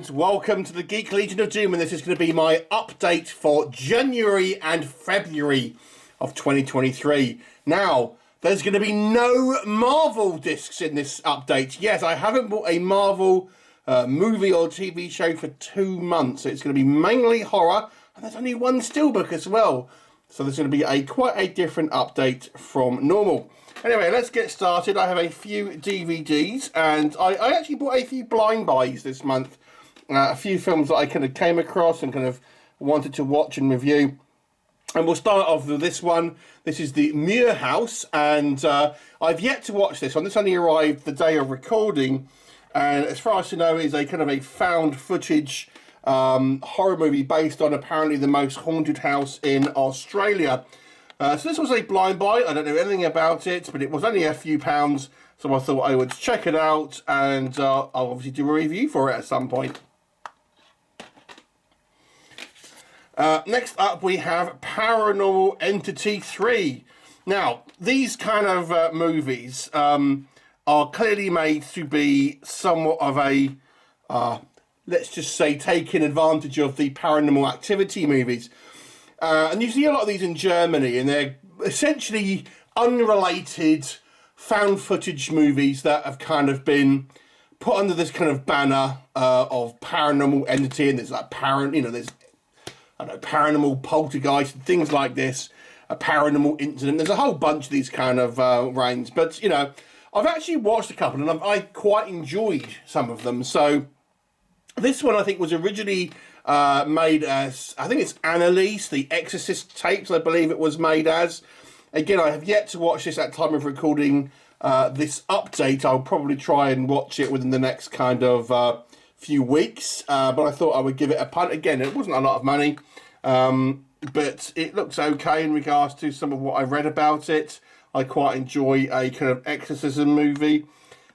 and welcome to the Geek Legion of Doom, and this is going to be my update for January and February of 2023. Now, there's going to be no Marvel discs in this update. Yes, I haven't bought a Marvel movie or TV show for 2 months, so it's going to be mainly horror, and there's only one steelbook as well. So there's going to be quite a different update from normal. Anyway, let's get started. I have a few DVDs, and I actually bought a few blind buys this month. A few films that I kind of came across and kind of wanted to watch and review. And we'll start off with this one. This is the Muir House, and I've yet to watch this one. This only arrived the day of recording, and as far as I know, is a kind of a found footage horror movie based on apparently the most haunted house in Australia. So this was a blind buy. I don't know anything about it, but it was only a few pounds, so I thought I would check it out, and I'll obviously do a review for it at some point. Next up, we have Paranormal Entity 3. Now, these kind of movies are clearly made to be somewhat of a, let's just say, taking advantage of the Paranormal Activity movies. And you see a lot of these in Germany, and they're essentially unrelated found footage movies that have kind of been put under this kind of banner of paranormal entity, and there's like there's paranormal poltergeist and things like this, a paranormal incident. There's a whole bunch of these kind of reigns, but you know, I've actually watched a couple, and I quite enjoyed some of them. So this one I think was originally made as, I think it's Annalise, the Exorcist tapes, I believe it was made as. Again, I have yet to watch this at time of recording this update. I'll probably try and watch it within the next kind of few weeks, but I thought I would give it a punt. Again, it wasn't a lot of money, but it looks okay in regards to some of what I read about it. I quite enjoy a kind of exorcism movie.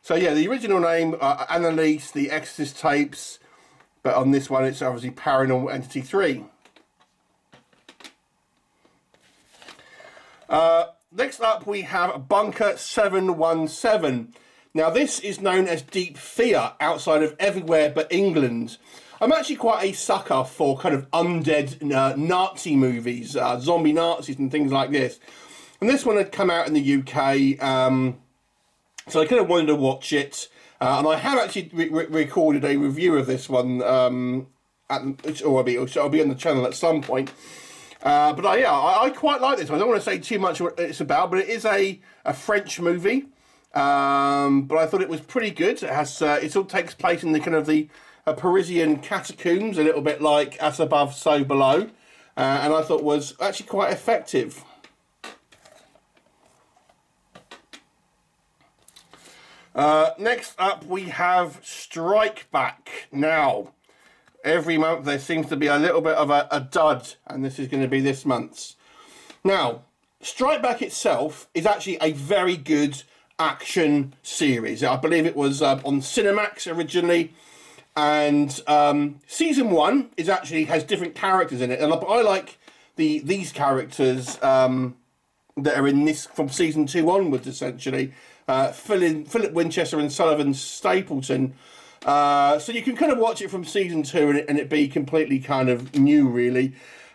So yeah, the original name, Annalise, the Exorcist tapes, but on this one, it's obviously Paranormal Entity 3. Next up, we have Bunker 717. Now, this is known as Deep Fear outside of everywhere but England. I'm actually quite a sucker for kind of undead Nazi movies, zombie Nazis and things like this. And this one had come out in the UK, so I kind of wanted to watch it. And I have actually recorded a review of this one, which will be on the channel at some point. But I quite like this one. I don't want to say too much what it's about, but it is a French movie. But I thought it was pretty good. It has it all takes place in the kind of the Parisian catacombs, a little bit like As Above, So Below, and I thought was actually quite effective. Next up, we have Strike Back. Now, every month there seems to be a little bit of a dud, and this is going to be this month's. Now, Strike Back itself is actually a very good action series. I believe it was on Cinemax originally, and season 1 has different characters in it, and I like these characters that are in this from season 2 onwards, essentially. Philip Winchester and Sullivan Stapleton. So you can kind of watch it from season 2 and it be completely kind of new, really.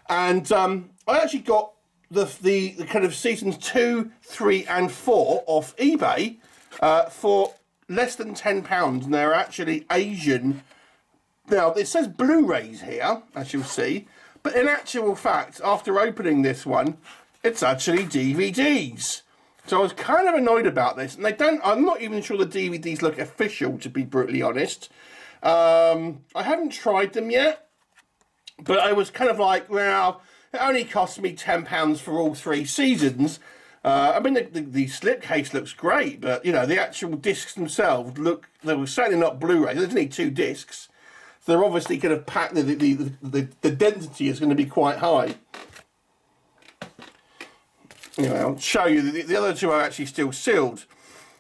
And I actually got the kind of seasons 2, 3 and 4 off eBay for less than £10, and they're actually Asian. Now, it says Blu-rays here, as you'll see, but in actual fact, after opening this one, it's actually DVDs. So I was kind of annoyed about this, and I'm not even sure the DVDs look official, to be brutally honest. I haven't tried them yet, but I was kind of like, well, it only cost me £10 for all 3 seasons. I mean, the slipcase looks great, but, you know, the actual discs themselves they were certainly not Blu-ray. There's only 2 discs. So they're obviously going to pack, the density is going to be quite high. Anyway, I'll show you. The other 2 are actually still sealed.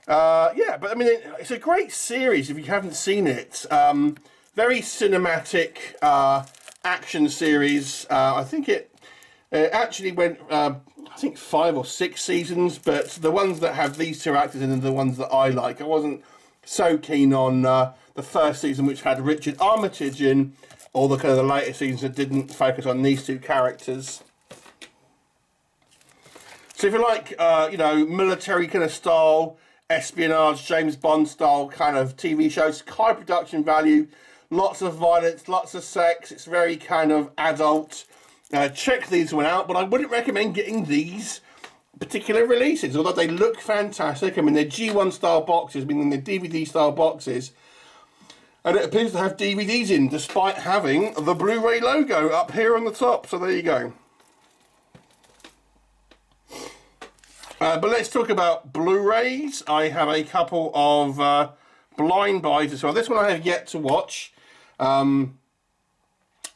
Yeah, but I mean, it's a great series if you haven't seen it. Very cinematic action series. I think it actually went, I think 5 or 6 seasons, but the ones that have these 2 actors in are the ones that I like. I wasn't so keen on the the first season, which had Richard Armitage in, or the kind of the later seasons that didn't focus on these two characters. So if you like, you know, military kind of style, espionage, James Bond style kind of TV shows, high production value, lots of violence, lots of sex, it's very kind of adult. Check these one out, but I wouldn't recommend getting these particular releases, although they look fantastic. I mean, they're G1 style boxes, meaning they're DVD style boxes, and it appears to have DVDs in, despite having the Blu-ray logo up here on the top. So there you go. But let's talk about Blu-rays. I have a couple of blind buys as well. This one I have yet to watch, and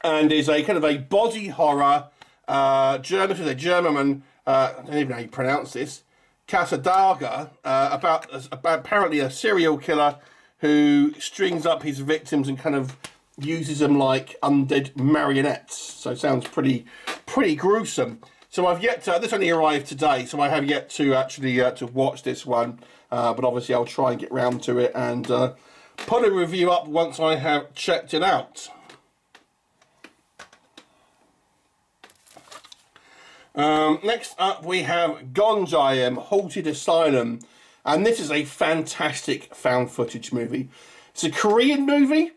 is a kind of a body horror. German, a German. I don't even know how you pronounce this. Casadaga, about apparently a serial killer who strings up his victims and kind of uses them like undead marionettes. So it sounds pretty gruesome. So I've yet to, this only arrived today, so I have yet to actually to watch this one. But obviously I'll try and get round to it and put a review up once I have checked it out. Next up we have Gonjiam, Haunted Asylum, and this is a fantastic found footage movie. It's a Korean movie,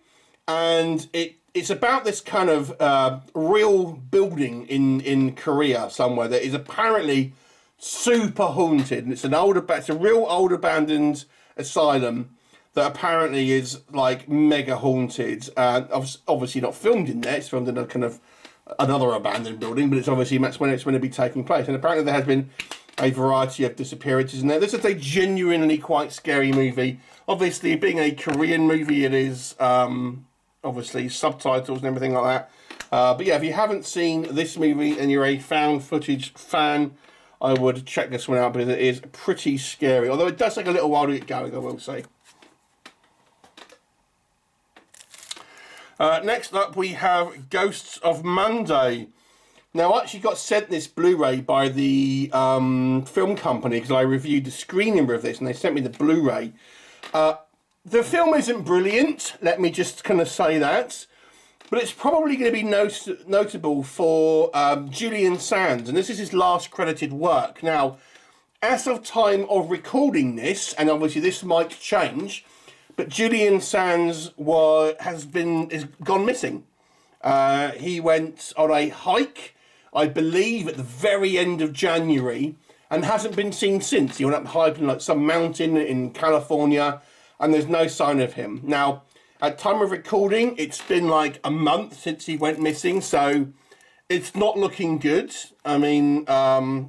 and it's about this kind of real building in Korea somewhere that is apparently super haunted, and it's a real old abandoned asylum that apparently is like mega haunted, and obviously not filmed in there. It's filmed in a kind of another abandoned building, but it's obviously that's when it's going to be taking place. And apparently there has been a variety of disappearances in there. This is a genuinely quite scary movie. Obviously, being a Korean movie, it is obviously subtitles and everything like that. But yeah, if you haven't seen this movie and you're a found footage fan, I would check this one out because it is pretty scary. Although it does take a little while to get going, I will say. Next up we have Ghosts of Monday. Now I actually got sent this Blu-ray by the film company because I reviewed the screening of this and they sent me the Blu-ray. The film isn't brilliant, let me just kind of say that, but it's probably going to be notable for Julian Sands, and this is his last credited work. Now, as of time of recording this, and obviously this might change, but Julian Sands has gone missing. He went on a hike, I believe, at the very end of January, and hasn't been seen since. He went up hiking like some mountain in California, and there's no sign of him. Now, at time of recording, it's been like a month since he went missing, so it's not looking good. I mean,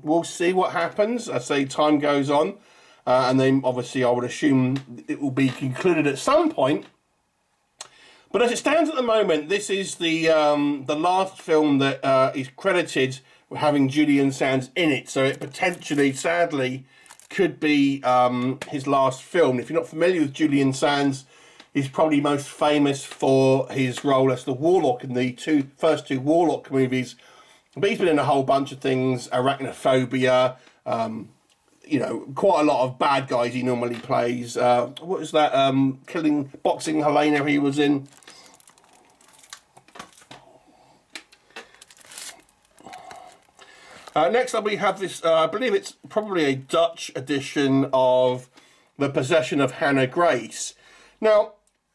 we'll see what happens as time goes on. And then obviously I would assume it will be concluded at some point. But as it stands at the moment, this is the last film that is credited with having Julian Sands in it. So it potentially, sadly, could be his last film. If you're not familiar with Julian Sands, he's probably most famous for his role as the Warlock in the first two Warlock movies. But he's been in a whole bunch of things, Arachnophobia, you know, quite a lot of bad guys he normally plays. What was that? Boxing Helena he was in. Next up we have this, I believe it's probably a Dutch edition of The Possession of Hannah Grace. Now,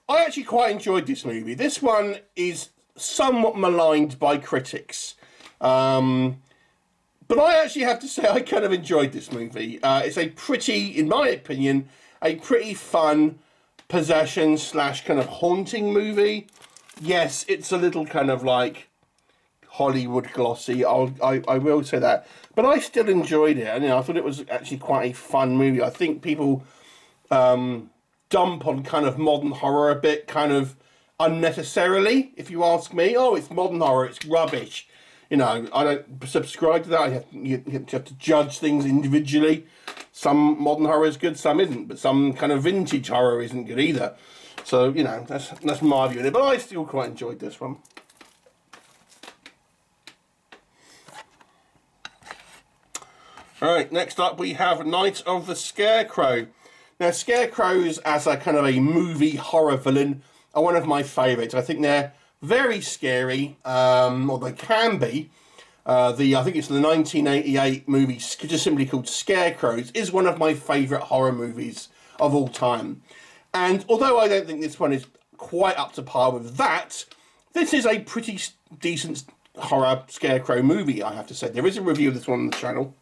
I actually quite enjoyed this movie. This one is somewhat maligned by critics. But I actually have to say I kind of enjoyed this movie. It's a pretty, in my opinion, a pretty fun possession / kind of haunting movie. Yes, it's a little kind of like Hollywood glossy, I will say that. But I still enjoyed it, and I thought it was actually quite a fun movie. I think people dump on kind of modern horror a bit, kind of unnecessarily, if you ask me. Oh, it's modern horror, it's rubbish. You know, I don't subscribe to that. You have to judge things individually. Some modern horror is good, some isn't. But some kind of vintage horror isn't good either. So, you know, that's my view on it. But I still quite enjoyed this one. Alright, next up we have Night of the Scarecrow. Now, scarecrows as a kind of a movie horror villain are one of my favourites. I think they're very scary, or they can be. I think it's the 1988 movie, just simply called Scarecrows, is one of my favourite horror movies of all time. And although I don't think this one is quite up to par with that, this is a pretty decent horror Scarecrow movie, I have to say. There is a review of this one on the channel.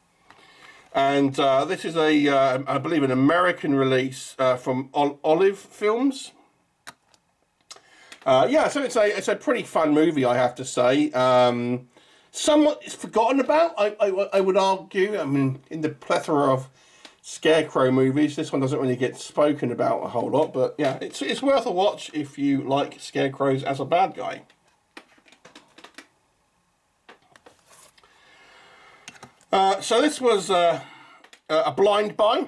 And this is I believe, an American release from Olive Films. Yeah, so it's a pretty fun movie, I have to say. Somewhat forgotten about, I would argue. I mean, in the plethora of Scarecrow movies, this one doesn't really get spoken about a whole lot. But yeah, it's worth a watch if you like Scarecrows as a bad guy. So this was a blind buy.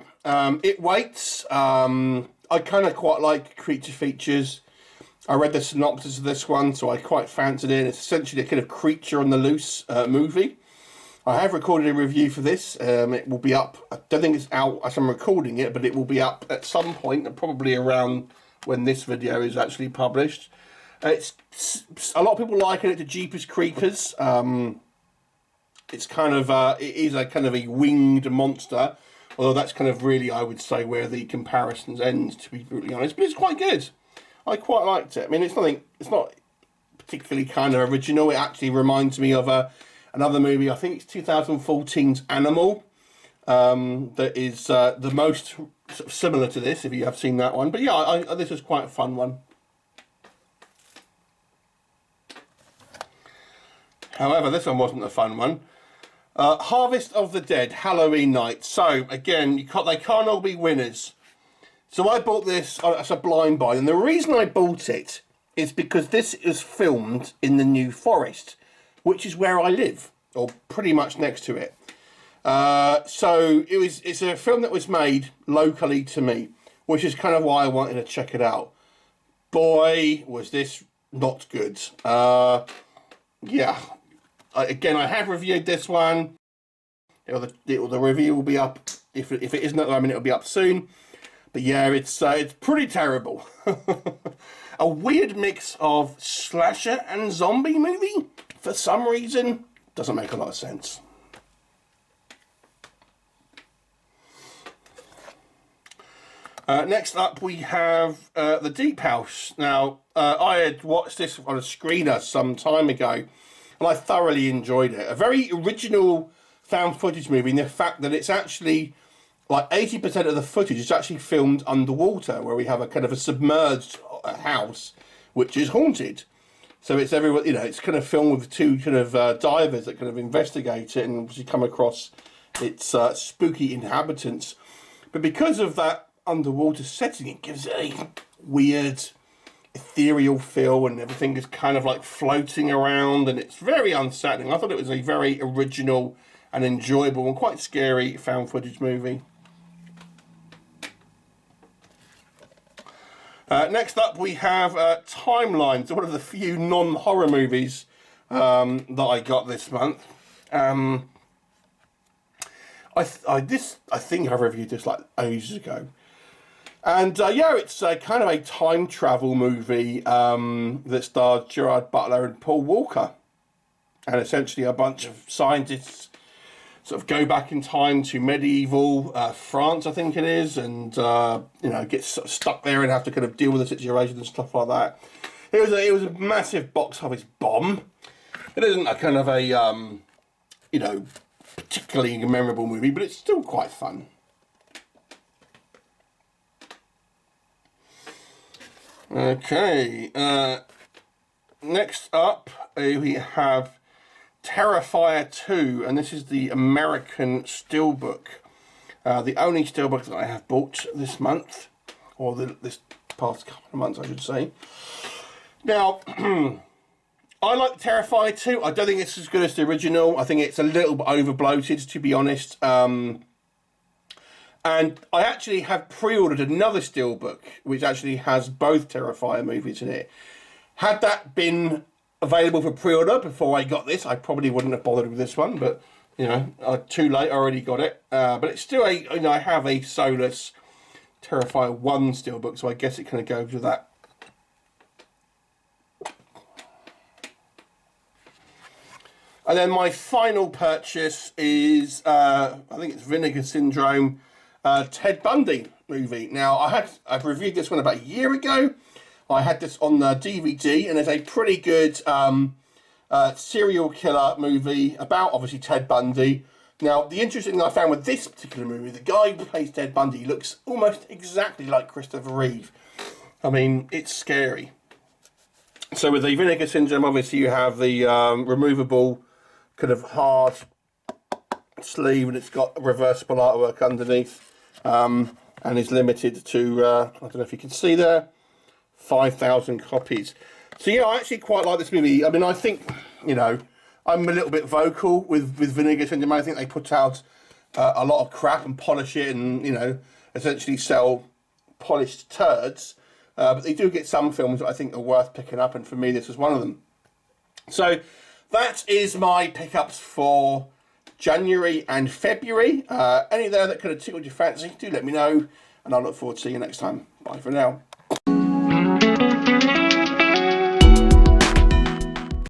It waits. I kind of quite like creature features. I read the synopsis of this one, so I quite fancied it. It's essentially a kind of creature on the loose movie. I have recorded a review for this. It will be up. I don't think it's out as I'm recording it, but it will be up at some point, probably around when this video is actually published. It's a lot of people liken it to Jeepers Creepers. It's kind of it is a kind of a winged monster, although that's kind of really, I would say, where the comparisons end, to be brutally honest. But it's quite good. I quite liked it. I mean, it's not particularly kind of original. It actually reminds me of another movie. I think it's 2014's Animal. That is the most sort of similar to this, if you have seen that one. But yeah, this was quite a fun one. However, this one wasn't a fun one. Harvest of the Dead, Halloween Night. So again, they can't all be winners. So I bought this as a blind buy, and the reason I bought it is because this is filmed in the New Forest, which is where I live, or pretty much next to it. So it's a film that was made locally to me, which is kind of why I wanted to check it out. Boy, was this not good. Yeah. Again, I have reviewed this one. The review will be up, if it isn't at the moment, it'll be up soon. But yeah, it's pretty terrible. A weird mix of slasher and zombie movie, for some reason. Doesn't make a lot of sense. Next up, we have The Deep House. Now, I had watched this on a screener some time ago, and I thoroughly enjoyed it. A very original found footage movie in the fact that it's actually, like 80% of the footage is actually filmed underwater, where we have a kind of a submerged house, which is haunted. So it's everyone, it's kind of filmed with two kind of divers that kind of investigate it and obviously come across its spooky inhabitants. But because of that underwater setting, it gives it a weird ethereal feel, and everything is kind of like floating around, and it's very unsettling. I thought it was a very original and enjoyable and quite scary found footage movie. Next up, we have Timelines, one of the few non-horror movies that I got this month. I think I reviewed this like ages ago. And yeah, it's kind of a time travel movie that stars Gerard Butler and Paul Walker. And essentially a bunch of scientists sort of go back in time to medieval France, I think it is, and get sort of stuck there and have to kind of deal with the situation and stuff like that. It was a massive box office bomb. It isn't a kind of a particularly memorable movie, but it's still quite fun. Okay, next up we have Terrifier 2, and this is the American steelbook. The only steelbook that I have bought this month, or this past couple of months I should say. Now, I like Terrifier 2. I don't think it's as good as the original. I think it's a little bit over bloated, to be honest. And I actually have pre-ordered another steelbook, which actually has both Terrifier movies in it. Had that been available for pre-order before I got this, I probably wouldn't have bothered with this one, but too late, I already got it. But it's still I have a soulless Terrifier 1 steelbook, so I guess it kind of goes with that. And then my final purchase is, I think it's Vinegar Syndrome, Ted Bundy movie. Now, I've reviewed this one about a year ago. I had this on the DVD, and it's a pretty good serial killer movie about, obviously, Ted Bundy. Now, the interesting thing I found with this particular movie, the guy who plays Ted Bundy looks almost exactly like Christopher Reeve. I mean, it's scary. So with the Vinegar Syndrome, obviously, you have the removable kind of hard sleeve, and it's got reversible artwork underneath, and is limited to, I don't know if you can see there, 5,000 copies. So yeah, I actually quite like this movie. I mean, I think, you know, I'm a little bit vocal with Vinegar Syndrome. I think they put out a lot of crap and polish it and, you know, essentially sell polished turds. But they do get some films that I think are worth picking up, and for me, this was one of them. So that is my pickups for January and February. Any there that could have tickled your fancy, do let me know, and I look forward to seeing you next time. Bye for now.